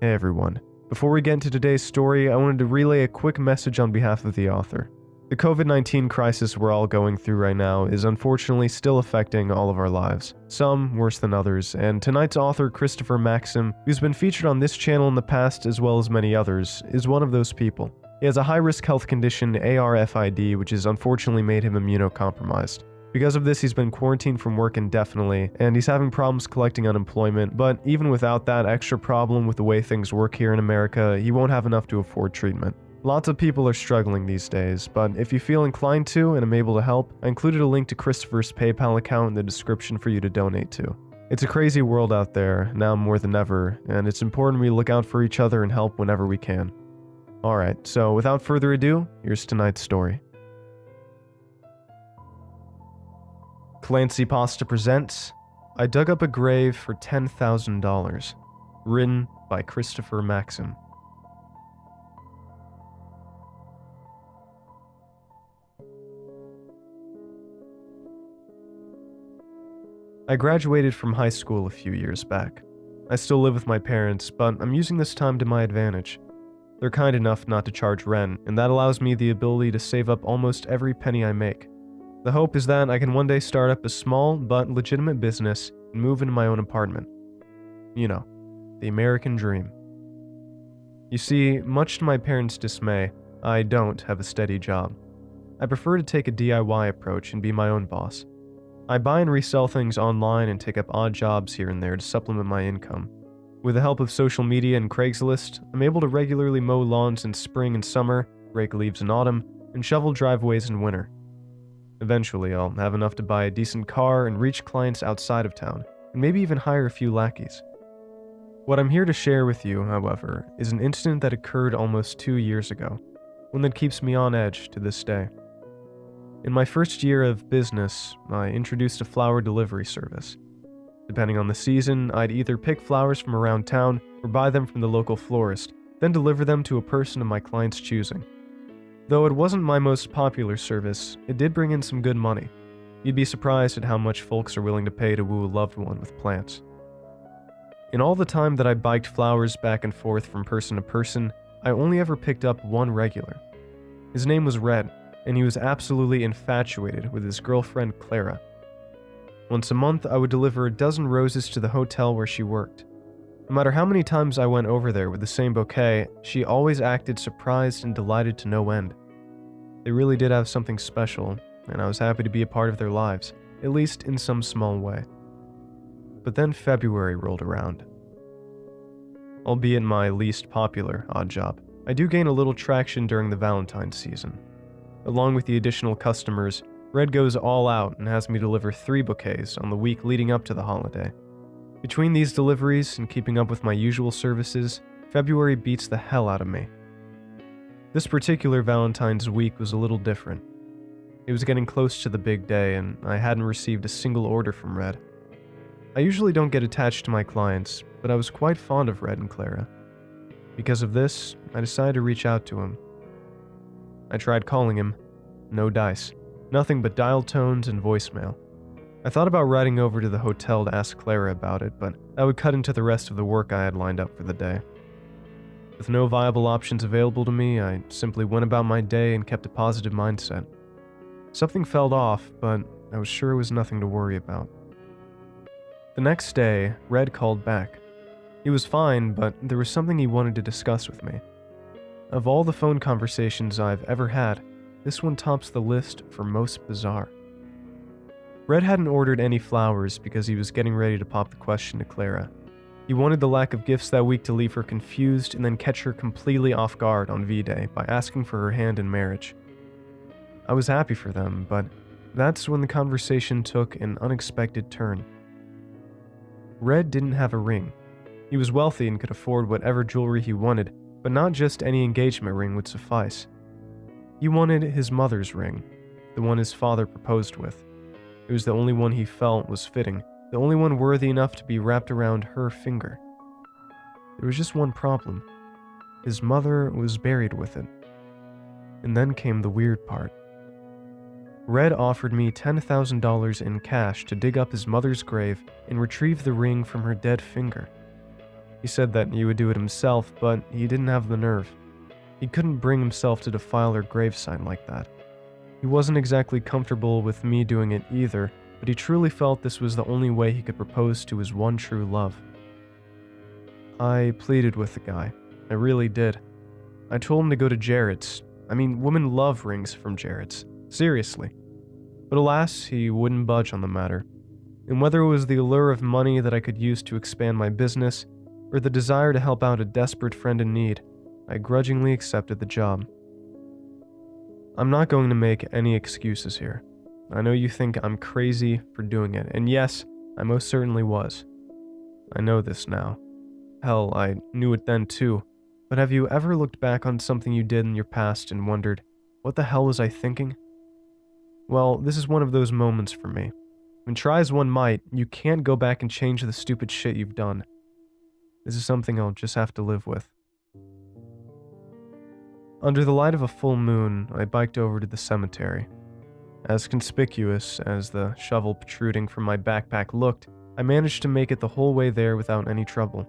Hey everyone. Before we get into today's story, I wanted to relay a quick message on behalf of the author. The COVID-19 crisis we're all going through right now is unfortunately still affecting all of our lives, some worse than others, and tonight's author, Christopher Maxim, who's been featured on this channel in the past as well as many others, is one of those people. He has a high-risk health condition, ARFID, which has unfortunately made him immunocompromised. Because of this, he's been quarantined from work indefinitely, and he's having problems collecting unemployment, but even without that extra problem with the way things work here in America, he won't have enough to afford treatment. Lots of people are struggling these days, but if you feel inclined to and am able to help, I included a link to Christopher's PayPal account in the description for you to donate to. It's a crazy world out there, now more than ever, and it's important we look out for each other and help whenever we can. Alright, so without further ado, here's tonight's story. ClancyPasta presents I Dug Up a Grave for $10,000, written by Christopher Maxim. I graduated from high school a few years back. I still live with my parents, but I'm using this time to my advantage. They're kind enough not to charge rent, and that allows me the ability to save up almost every penny I make. The hope is that I can one day start up a small but legitimate business and move into my own apartment. You know, the American dream. You see, much to my parents' dismay, I don't have a steady job. I prefer to take a DIY approach and be my own boss. I buy and resell things online and take up odd jobs here and there to supplement my income. With the help of social media and Craigslist, I'm able to regularly mow lawns in spring and summer, rake leaves in autumn, and shovel driveways in winter. Eventually, I'll have enough to buy a decent car and reach clients outside of town, and maybe even hire a few lackeys. What I'm here to share with you, however, is an incident that occurred almost 2 years ago, one that keeps me on edge to this day. In my first year of business, I introduced a flower delivery service. Depending on the season, I'd either pick flowers from around town or buy them from the local florist, then deliver them to a person of my client's choosing. Though it wasn't my most popular service, it did bring in some good money. You'd be surprised at how much folks are willing to pay to woo a loved one with plants. In all the time that I biked flowers back and forth from person to person, I only ever picked up one regular. His name was Red, and he was absolutely infatuated with his girlfriend Clara. Once a month, I would deliver a dozen roses to the hotel where she worked. No matter how many times I went over there with the same bouquet, she always acted surprised and delighted to no end. They really did have something special, and I was happy to be a part of their lives, at least in some small way. But then February rolled around. Albeit my least popular odd job, I do gain a little traction during the Valentine's season. Along with the additional customers, Red goes all out and has me deliver 3 bouquets on the week leading up to the holiday. Between these deliveries and keeping up with my usual services, February beats the hell out of me. This particular Valentine's week was a little different. It was getting close to the big day, and I hadn't received a single order from Red. I usually don't get attached to my clients, but I was quite fond of Red and Clara. Because of this, I decided to reach out to him. I tried calling him. No dice. Nothing but dial tones and voicemail. I thought about riding over to the hotel to ask Clara about it, but that would cut into the rest of the work I had lined up for the day. With no viable options available to me, I simply went about my day and kept a positive mindset. Something felt off, but I was sure it was nothing to worry about. The next day, Red called back. He was fine, but there was something he wanted to discuss with me. Of all the phone conversations I've ever had, this one tops the list for most bizarre. Red hadn't ordered any flowers because he was getting ready to pop the question to Clara. He wanted the lack of gifts that week to leave her confused and then catch her completely off guard on V-Day by asking for her hand in marriage. I was happy for them, but that's when the conversation took an unexpected turn. Red didn't have a ring. He was wealthy and could afford whatever jewelry he wanted, but not just any engagement ring would suffice. He wanted his mother's ring, the one his father proposed with. It was the only one he felt was fitting, the only one worthy enough to be wrapped around her finger. There was just one problem. His mother was buried with it. And then came the weird part. Red offered me $10,000 in cash to dig up his mother's grave and retrieve the ring from her dead finger. He said that he would do it himself, but he didn't have the nerve. He couldn't bring himself to defile her gravesite like that. He wasn't exactly comfortable with me doing it either, but he truly felt this was the only way he could propose to his one true love. I pleaded with the guy. I really did. I told him to go to Jared's. I mean, women love rings from Jared's. Seriously. But alas, he wouldn't budge on the matter. And whether it was the allure of money that I could use to expand my business, or the desire to help out a desperate friend in need, I grudgingly accepted the job. I'm not going to make any excuses here. I know you think I'm crazy for doing it, and yes, I most certainly was. I know this now. Hell, I knew it then too. But have you ever looked back on something you did in your past and wondered, what the hell was I thinking? Well, this is one of those moments for me. And try as one might, you can't go back and change the stupid shit you've done. This is something I'll just have to live with. Under the light of a full moon, I biked over to the cemetery. As conspicuous as the shovel protruding from my backpack looked, I managed to make it the whole way there without any trouble.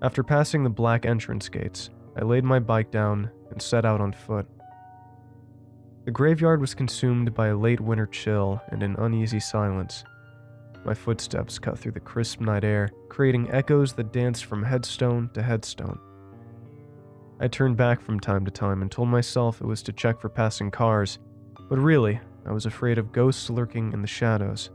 After passing the black entrance gates, I laid my bike down and set out on foot. The graveyard was consumed by a late winter chill and an uneasy silence. My footsteps cut through the crisp night air, creating echoes that danced from headstone to headstone. I turned back from time to time and told myself it was to check for passing cars, but really, I was afraid of ghosts lurking in the shadows.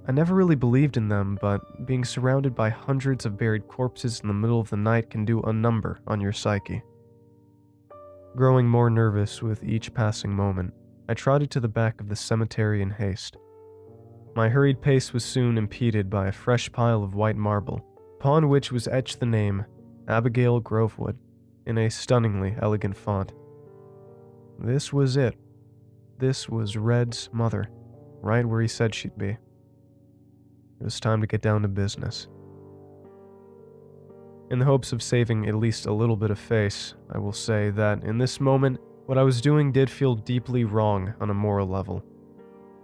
I never really believed in them, but being surrounded by hundreds of buried corpses in the middle of the night can do a number on your psyche. Growing more nervous with each passing moment, I trotted to the back of the cemetery in haste. My hurried pace was soon impeded by a fresh pile of white marble, upon which was etched the name Abigail Grovewood in a stunningly elegant font. This was it. This was Red's mother, right where he said she'd be. It was time to get down to business. In the hopes of saving at least a little bit of face, I will say that in this moment, what I was doing did feel deeply wrong on a moral level.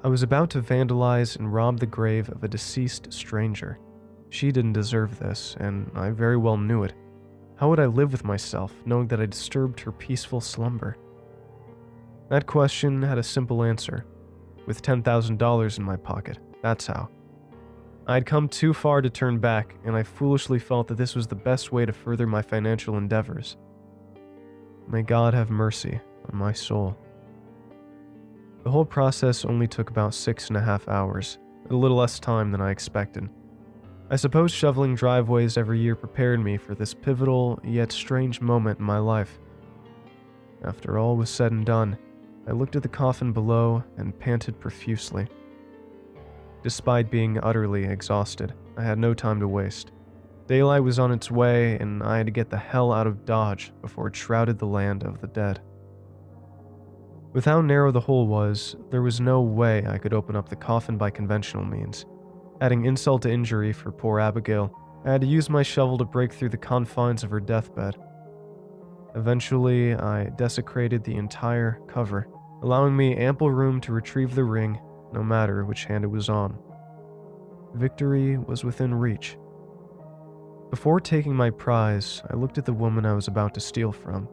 I was about to vandalize and rob the grave of a deceased stranger. She didn't deserve this, and I very well knew it. How would I live with myself, knowing that I disturbed her peaceful slumber? That question had a simple answer. With $10,000 in my pocket, that's how. I had come too far to turn back, and I foolishly felt that this was the best way to further my financial endeavors. May God have mercy on my soul. The whole process only took about 6.5 hours, a little less time than I expected. I suppose shoveling driveways every year prepared me for this pivotal yet strange moment in my life. After all was said and done, I looked at the coffin below and panted profusely. Despite being utterly exhausted, I had no time to waste. Daylight was on its way, and I had to get the hell out of Dodge before it shrouded the land of the dead. With how narrow the hole was, there was no way I could open up the coffin by conventional means. Adding insult to injury for poor Abigail, I had to use my shovel to break through the confines of her deathbed. Eventually, I desecrated the entire cover, allowing me ample room to retrieve the ring, no matter which hand it was on. Victory was within reach. Before taking my prize, I looked at the woman I was about to steal from.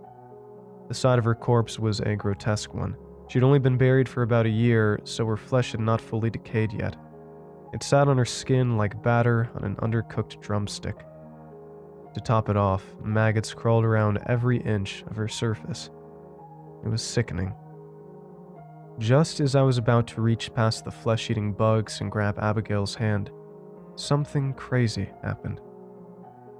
The side of her corpse was a grotesque one. She'd only been buried for about a year, so her flesh had not fully decayed yet. It sat on her skin like batter on an undercooked drumstick. To top it off, maggots crawled around every inch of her surface. It was sickening. Just as I was about to reach past the flesh-eating bugs and grab Abigail's hand, something crazy happened.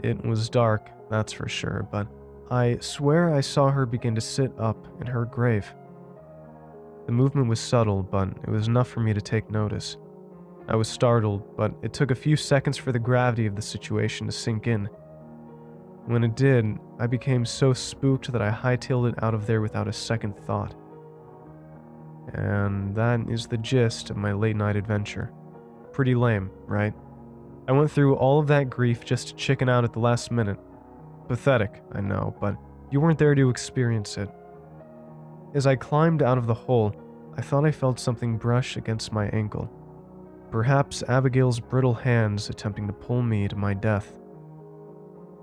It was dark, that's for sure, but I swear I saw her begin to sit up in her grave. The movement was subtle, but it was enough for me to take notice. I was startled, but it took a few seconds for the gravity of the situation to sink in. When it did, I became so spooked that I hightailed it out of there without a second thought. And that is the gist of my late-night adventure. Pretty lame, right? I went through all of that grief just to chicken out at the last minute. Pathetic, I know, but you weren't there to experience it. As I climbed out of the hole, I thought I felt something brush against my ankle. Perhaps Abigail's brittle hands attempting to pull me to my death.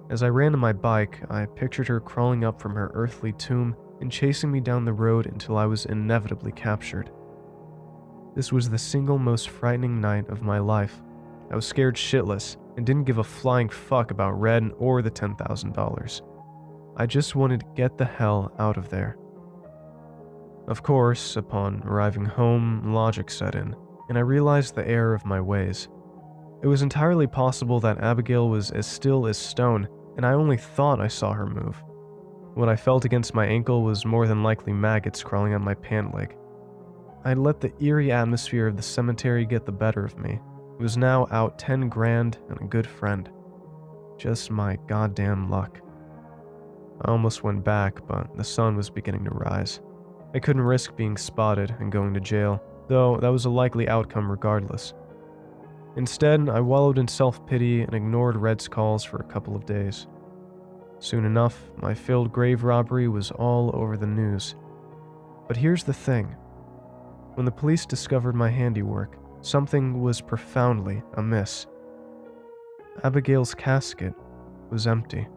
As I ran to my bike, I pictured her crawling up from her earthly tomb and chasing me down the road until I was inevitably captured. This was the single most frightening night of my life. I was scared shitless and didn't give a flying fuck about Red or the $10,000. I just wanted to get the hell out of there. Of course, upon arriving home, logic set in, and I realized the error of my ways. It was entirely possible that Abigail was as still as stone, and I only thought I saw her move. What I felt against my ankle was more than likely maggots crawling on my pant leg. I'd let the eerie atmosphere of the cemetery get the better of me. It was now out 10 grand and a good friend. Just my goddamn luck. I almost went back, but the sun was beginning to rise. I couldn't risk being spotted and going to jail, though that was a likely outcome regardless. Instead, I wallowed in self-pity and ignored Red's calls for a couple of days. Soon enough, my failed grave robbery was all over the news. But here's the thing. When the police discovered my handiwork, something was profoundly amiss. Abigail's casket was empty.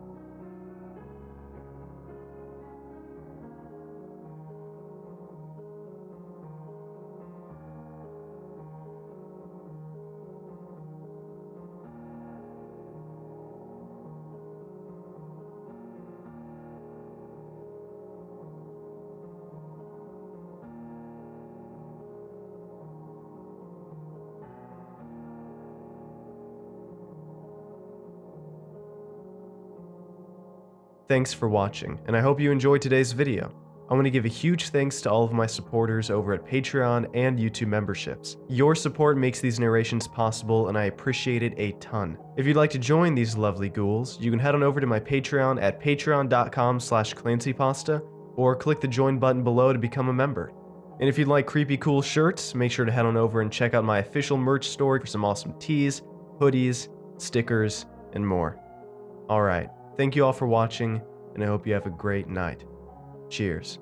Thanks for watching, and I hope you enjoyed today's video. I want to give a huge thanks to all of my supporters over at Patreon and YouTube memberships. Your support makes these narrations possible, and I appreciate it a ton. If you'd like to join these lovely ghouls, you can head on over to my Patreon at patreon.com/ClancyPasta, or click the join button below to become a member. And if you'd like creepy cool shirts, make sure to head on over and check out my official merch store for some awesome tees, hoodies, stickers, and more. Alright. Thank you all for watching, and I hope you have a great night. Cheers.